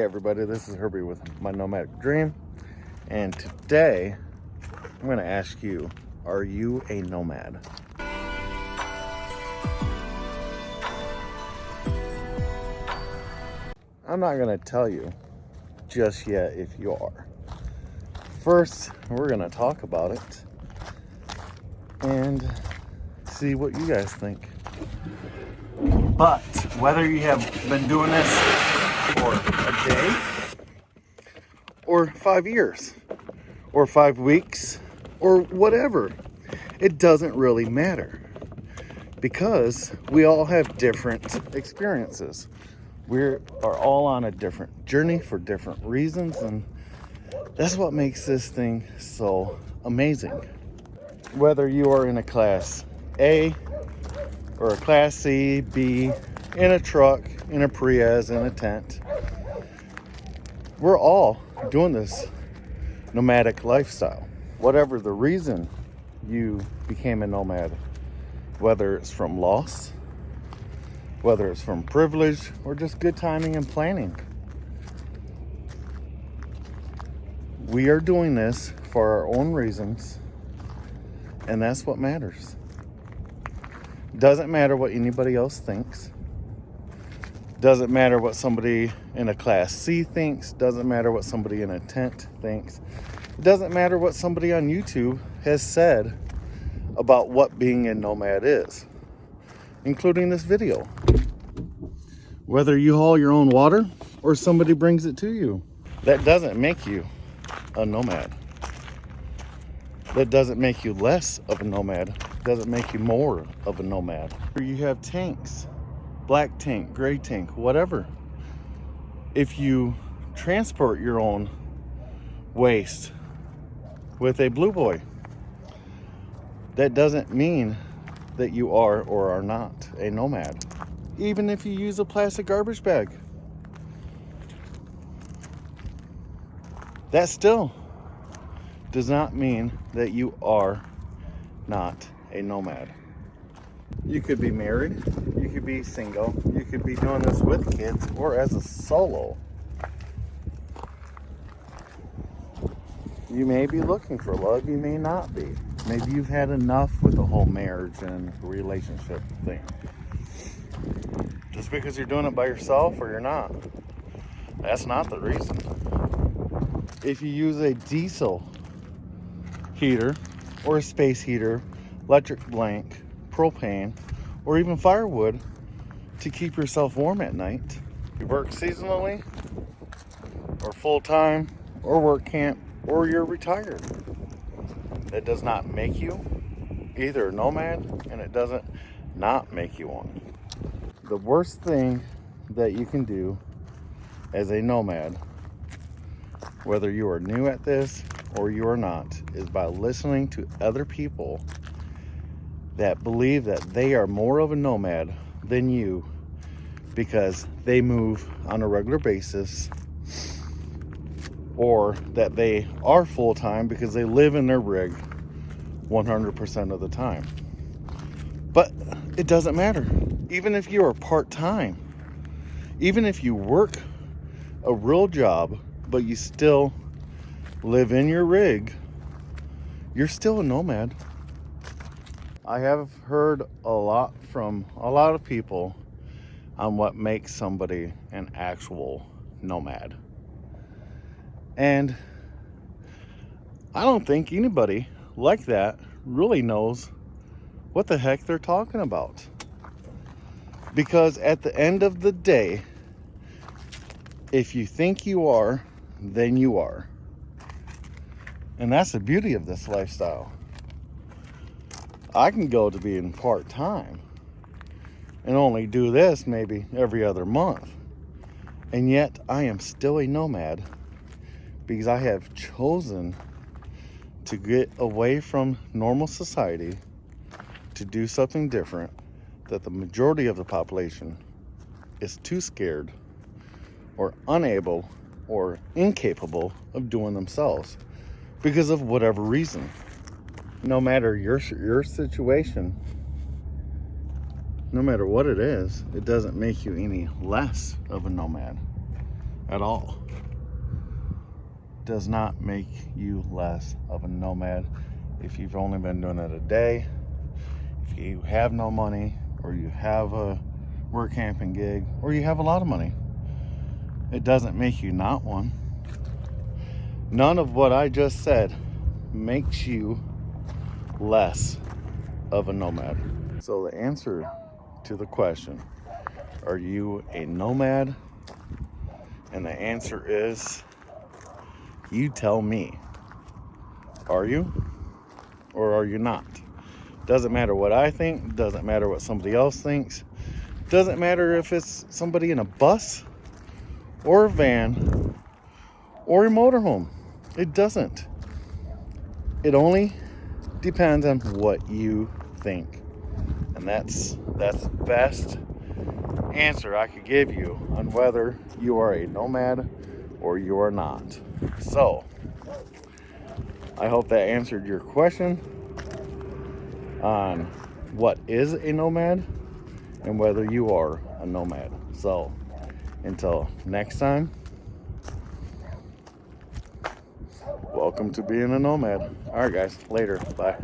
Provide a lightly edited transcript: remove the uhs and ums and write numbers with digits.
everybody, this is Herbie with my Nomadic Dream, and today I'm going to ask you, are you a nomad? I'm not going to tell you just yet if you are. First, we're going to talk about it and see what you guys think. But whether you have been doing this for a day or 5 years or 5 weeks or whatever, it doesn't really matter because we all have different experiences. We are all on a different journey for different reasons, and that's what makes this thing so amazing. Whether you are in a class A or a class C, B, in a truck, in a Prius, in a tent, we're all doing this nomadic lifestyle. Whatever the reason you became a nomad, whether it's from loss, whether it's from privilege, or just good timing and planning, we are doing this for our own reasons, and that's what matters. Doesn't matter what anybody else thinks. Doesn't matter what somebody in a class C thinks. Doesn't matter what somebody in a tent thinks. It doesn't matter what somebody on YouTube has said about what being a nomad is, including this video. Whether you haul your own water or somebody brings it to you, that doesn't make you a nomad. That doesn't make you less of a nomad. Doesn't make you more of a nomad. You have tanks, black tank, gray tank, whatever. If you transport your own waste with a blue boy, that doesn't mean that you are or are not a nomad. Even if you use a plastic garbage bag, that still does not mean that you are not a nomad. You could be married, you could be single, you could be doing this with kids or as a solo. You may be looking for love, you may not be. Maybe you've had enough with the whole marriage and relationship thing. Just because you're doing it by yourself or you're not, that's not the reason. If you use a diesel heater or a space heater, electric blank, propane, or even firewood to keep yourself warm at night, you work seasonally or full-time or work camp or you're retired, that does not make you either a nomad, and it doesn't not make you one. The worst thing that you can do as a nomad, whether you are new at this or you are not, is by listening to other people that believe that they are more of a nomad than you because they move on a regular basis, or that they are full-time because they live in their rig 100% of the time. But it doesn't matter. Even if you are part-time, even if you work a real job, but you still live in your rig, you're still a nomad. I have heard a lot from a lot of people on what makes somebody an actual nomad. And I don't think anybody like that really knows what the heck they're talking about. Because at the end of the day, if you think you are, then you are. And that's the beauty of this lifestyle. I can go to being part-time and only do this maybe every other month. And yet I am still a nomad because I have chosen to get away from normal society to do something different that the majority of the population is too scared or unable or incapable of doing themselves because of whatever reason. No matter your situation, no matter what it is, it doesn't make you any less of a nomad. at all. Does not make you less of a nomad if you've only been doing it a day, if you have no money, or you have a work camping gig, or you have a lot of money. It doesn't make you not one. None of what I just said makes you less of a nomad. So the answer to the question, are you a nomad? And the answer is, you tell me. Are you or are you not? Doesn't matter what I think, doesn't matter what somebody else thinks, doesn't matter if it's somebody in a bus or a van or a motorhome. It doesn't. It only depends on what you think. And that's the best answer I could give you on whether you are a nomad or you are not. So, I hope that answered your question on what is a nomad and whether you are a nomad. So, until next time, welcome to being a nomad. All right, guys, later. Bye.